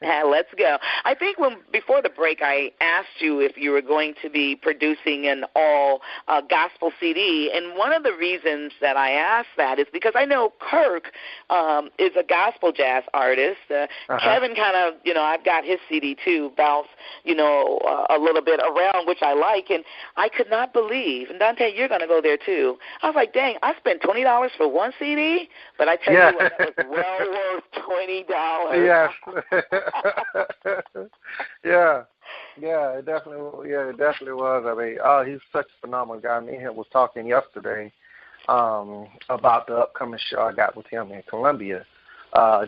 Let's go. I think before the break, I asked you if you were going to be producing an all gospel CD, and one of the reasons that I asked that is because I know Kirk is a gospel jazz artist. Kevin kind of, I've got his CD too, bounce, a little bit around, which I like, and I could not believe, and Dante, you're going to go there too. I was like, dang, I spent $20 for one CD, but I tell you what, that was well worth $20. Yes. It definitely was. I mean, he's such a phenomenal guy. Me and him was talking yesterday about the upcoming show I got with him in Columbia.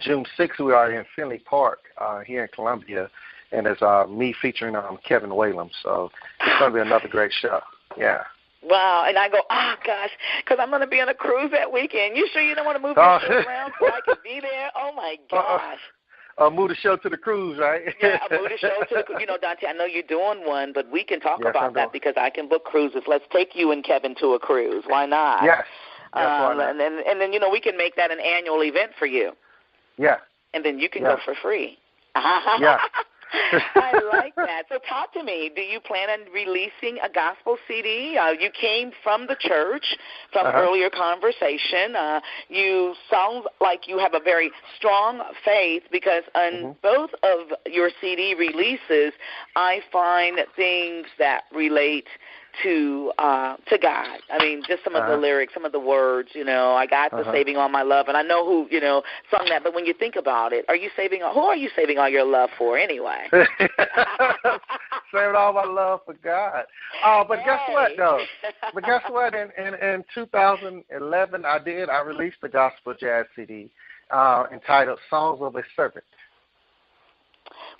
June 6th, we are in Finley Park here in Columbia, and it's me featuring Kevin Whalum. So it's going to be another great show. Yeah. Wow, and I go, gosh, because I'm going to be on a cruise that weekend. You sure you don't want to move your show around so I can be there? Oh, my gosh. Move the show to the cruise, right? Yeah, move the show to the cruise. Dante, I know you're doing one, but we can talk about that because I can book cruises. Let's take you and Kevin to a cruise. Why not? Yes. Why not? And then we can make that an annual event for you. Yeah. And then you can go for free. Yeah. I like that. So talk to me. Do you plan on releasing a gospel CD? You came from the church, from earlier conversation. You sound like you have a very strong faith because on both of your CD releases, I find things that relate to God. I mean, just some of the lyrics, some of the words, I got the saving all my love, and I know who, sung that, but when you think about it, who are you saving all your love for anyway? Saving all my love for God. But guess what, though? But guess what? In 2011, I released the gospel jazz CD entitled Songs of a Servant.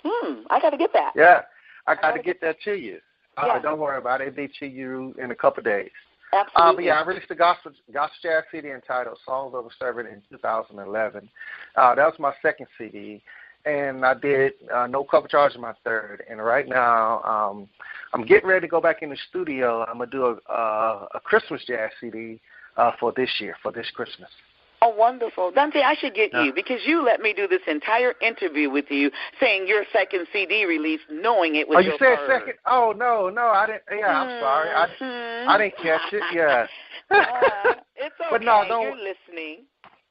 I got to get that. Yeah, I got to get that to you. Don't worry about it. It'll be to you in a couple of days. Absolutely. I released the gospel jazz CD entitled Songs of a Servant in 2011. That was my second CD, and I did No Cover Charge in my third. And right now, I'm getting ready to go back in the studio. I'm going to do a Christmas jazz CD for this year, for this Christmas. Oh, wonderful. Dante, I should get you because you let me do this entire interview with you saying your second CD release knowing it was your third. Oh, you said second? Oh, no, I didn't. Yeah, I'm sorry. I didn't catch it, yeah. It's okay. But no, you're listening.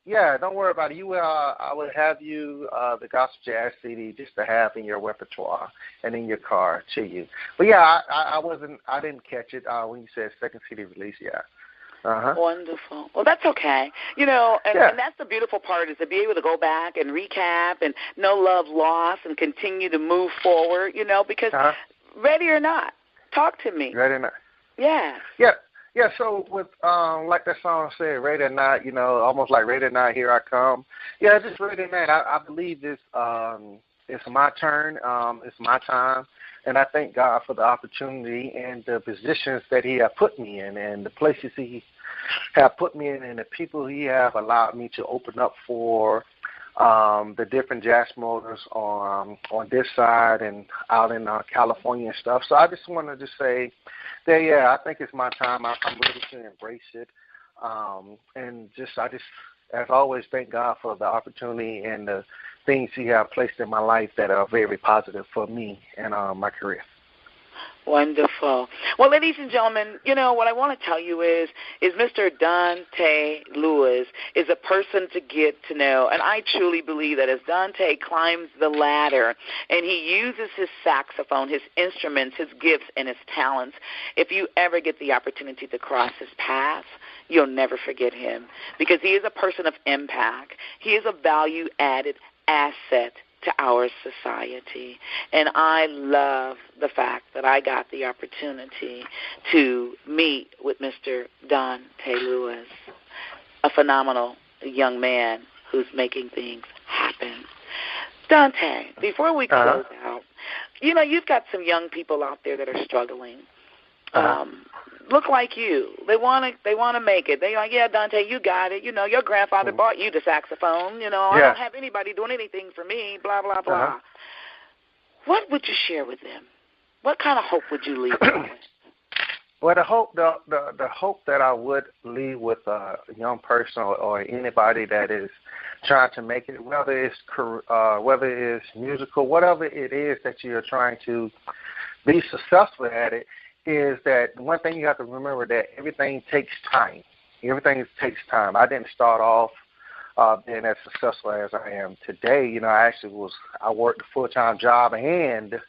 Yeah, don't worry about it. I would have you the gospel jazz CD just to have in your repertoire and in your car to you. But yeah, I didn't catch it when you said second CD release, yeah. Wonderful. Well, that's okay. And that's the beautiful part is to be able to go back and recap and no love lost and continue to move forward, because ready or not, talk to me. Ready or not. Yeah. Yeah. Yeah, so with like that song said, ready or not, almost like ready or not, here I come. Yeah, just ready or not. I believe it's my turn. It's my time. And I thank God for the opportunity and the positions that he has put me in and the places he has put me in and the people he has allowed me to open up for the different jazz motors on this side and out in California and stuff. So I just wanted to say that, I think it's my time. I'm ready to embrace it. And I just, as always, thank God for the opportunity and the things he has placed in my life that are very positive for me and my career. Wonderful. Well, ladies and gentlemen, you know, what I want to tell you is Mr. Dante Lewis is a person to get to know. And I truly believe that as Dante climbs the ladder and he uses his saxophone, his instruments, his gifts, and his talents, if you ever get the opportunity to cross his path, you'll never forget him, because he is a person of impact. He is a value-added asset to our society. And I love the fact that I got the opportunity to meet with Mr. Dante Lewis, a phenomenal young man who's making things happen. Dante, before we close out, you know, you've got some young people out there that are struggling. Look like you. They want to make it. They're like, yeah, Dante, you got it. You know, your grandfather bought you the saxophone. You know, I don't have anybody doing anything for me, blah, blah, blah. What would you share with them? What kind of hope would you leave them with? Well, the hope that I would leave with a young person or anybody that is trying to make it, whether it's musical, whatever it is that you're trying to be successful at it, is that one thing you have to remember, that everything takes time. Everything takes time. I didn't start off being as successful as I am today. You know, I worked a full-time job and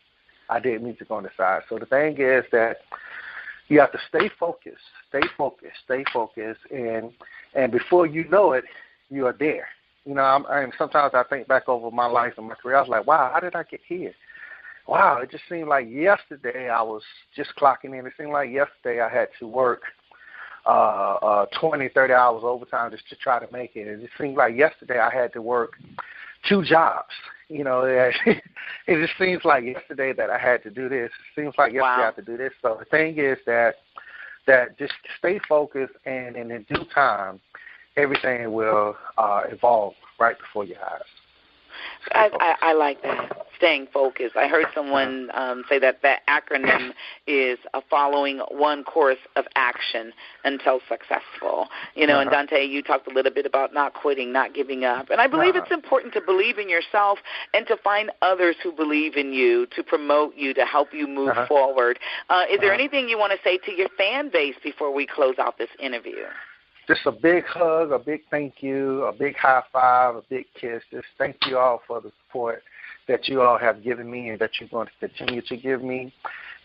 I did music on the side. So the thing is that you have to stay focused, and before you know it, you are there. You know, and sometimes I think back over my life and my career, I was like, wow, how did I get here? Wow, it just seemed like yesterday I was just clocking in. It seemed like yesterday I had to work 20, 30 hours overtime just to try to make it. It just seemed like yesterday I had to work 2 jobs. You know, it just seems like yesterday that I had to do this. It seems like yesterday I had to do this. So the thing is that just stay focused, and in due time, everything will evolve right before your eyes. I like that, staying focused. I heard someone say that acronym is following one course of action until successful. You know, and Dante, you talked a little bit about not quitting, not giving up. And I believe it's important to believe in yourself and to find others who believe in you, to promote you, to help you move forward. Is there anything you want to say to your fan base before we close out this interview? Just a big hug, a big thank you, a big high five, a big kiss. Just thank you all for the support that you all have given me and that you're going to continue to give me.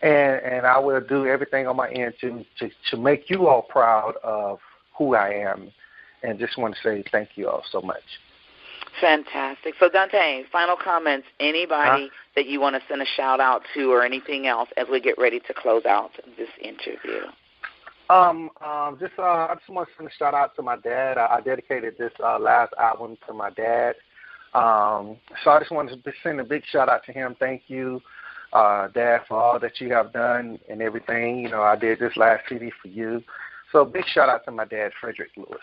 And I will do everything on my end to make you all proud of who I am. And just want to say thank you all so much. Fantastic. So, Dante, final comments, anybody that you want to send a shout-out to or anything else as we get ready to close out this interview? I just want to send a shout out to my dad. I dedicated this last album to my dad. So I just wanted to send a big shout out to him. Thank you, Dad, for all that you have done and everything. You know, I did this last CD for you. So big shout out to my dad, Frederick Lewis.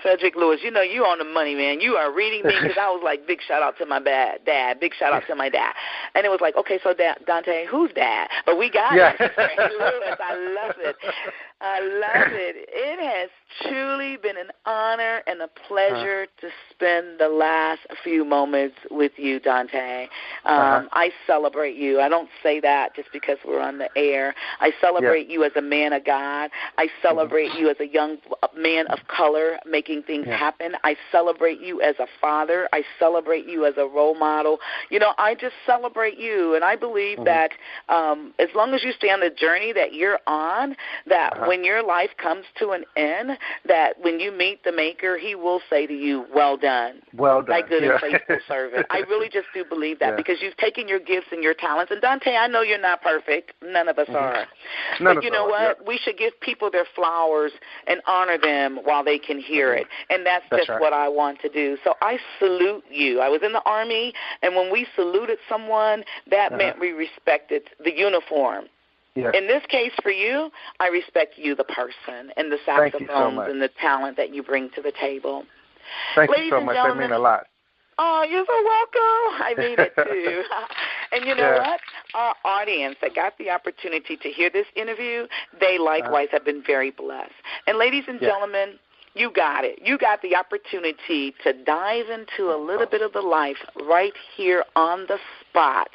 Cedric Lewis, you know, you on the money, man. You are reading me, because I was like, big shout-out to my dad, big shout-out to my dad. And it was like, okay, so Dante, who's dad? But we got it. Lewis, I love it. I love it. It has truly been an honor and a pleasure to spend the last few moments with you, Dante. I celebrate you. I don't say that just because we're on the air. I celebrate you as a man of God. I celebrate you as a young man of color making things happen. I celebrate you as a father. I celebrate you as a role model. You know, I just celebrate you, and I believe that as long as you stay on the journey that you're on, that when your life comes to an end, that when you meet the Maker, he will say to you, well done. Well done. Thy good and faithful servant. I really just do believe that because you've taken your gifts and your talents. And, Dante, I know you're not perfect. None of us are. But you know what? We should give people their flowers and honor them while they can hear it. And that's just what I want to do. So I salute you. I was in the Army, and when we saluted someone, that meant we respected the uniform. Yes. In this case, for you, I respect you, the person, and the saxophones and the talent that you bring to the table. Thank you so much. That means a lot. Oh, you're so welcome. I mean it, too. And you know what? Our audience that got the opportunity to hear this interview, they likewise have been very blessed. And ladies and gentlemen, you got it. You got the opportunity to dive into a little bit of the life right here on the spot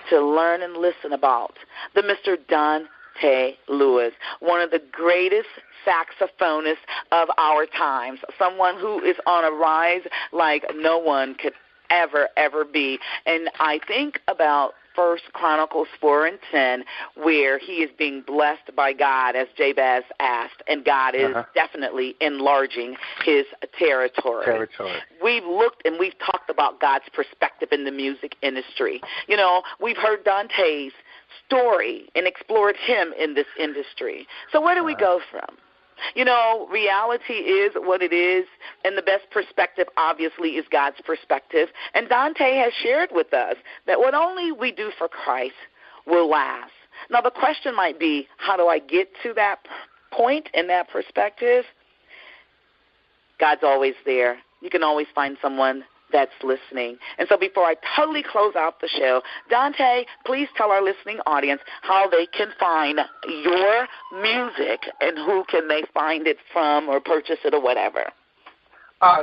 to learn and listen about the Mr. Dante Lewis, one of the greatest saxophonists of our times, someone who is on a rise like no one could ever be. And I think about 1 Chronicles 4 and 10, where he is being blessed by God, as Jabez asked, and God is definitely enlarging his territory. We've looked and we've talked about God's perspective in the music industry. You know, we've heard Dante's story and explored him in this industry. So where do we go from? You know, reality is what it is, and the best perspective, obviously, is God's perspective. And Dante has shared with us that what only we do for Christ will last. Now, the question might be, how do I get to that point and that perspective? God's always there. You can always find someone that's listening. And so before I totally close out the show, Dante, please tell our listening audience how they can find your music and who can they find it from or purchase it or whatever.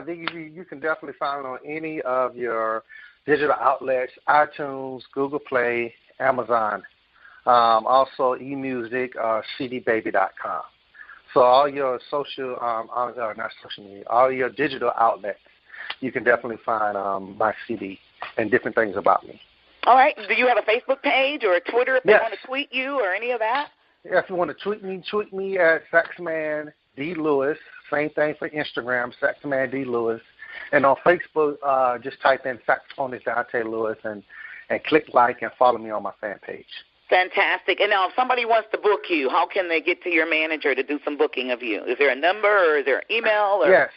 You can definitely find it on any of your digital outlets, iTunes, Google Play, Amazon, also eMusic, cdbaby.com. So all your social, not social media, all your digital outlets, you can definitely find my CD and different things about me. All right. Do you have a Facebook page or a Twitter if they want to tweet you or any of that? Yeah, if you want to tweet me at Saxman D. Lewis. Same thing for Instagram, Saxman D. Lewis. And on Facebook, just type in Saxophonist Dante Lewis and click like and follow me on my fan page. Fantastic. And now if somebody wants to book you, how can they get to your manager to do some booking of you? Is there a number or is there an email? Or? Yes.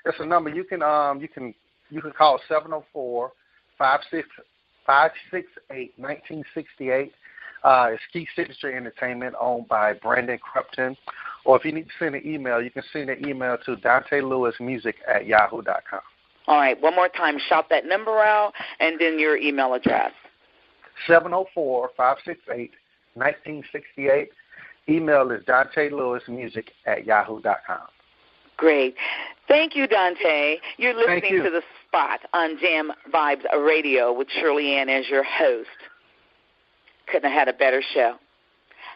It's a number you can call 704-568-1968. It's Key Signature Entertainment, owned by Brandon Crupton. Or if you need to send an email, you can send an email to DanteLewisMusic@yahoo.com. All right, one more time, shout that number out and then your email address. 704-568-1968. Email is DanteLewisMusic@yahoo.com. Great. Thank you, Dante. You're listening to The Spot on Jam Vibes Radio with Shirley Anne as your host. Couldn't have had a better show.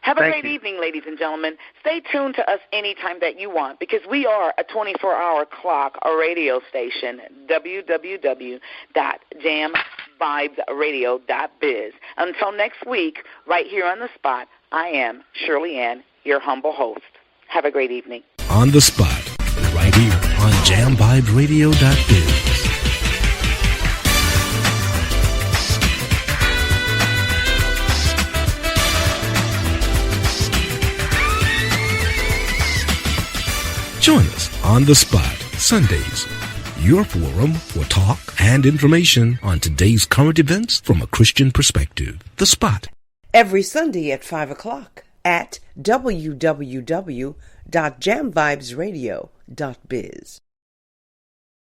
Have a great evening, ladies and gentlemen. Stay tuned to us anytime that you want, because we are a 24-hour clock, a radio station, www.jamvibesradio.biz. Until next week, right here on The Spot, I am Shirley Anne, your humble host. Have a great evening. On The Spot, right here on jamvibesradio.biz. Join us on The Spot, Sundays, your forum for talk and information on today's current events from a Christian perspective. The Spot. Every Sunday at 5 o'clock at www.jamvibesradio.biz.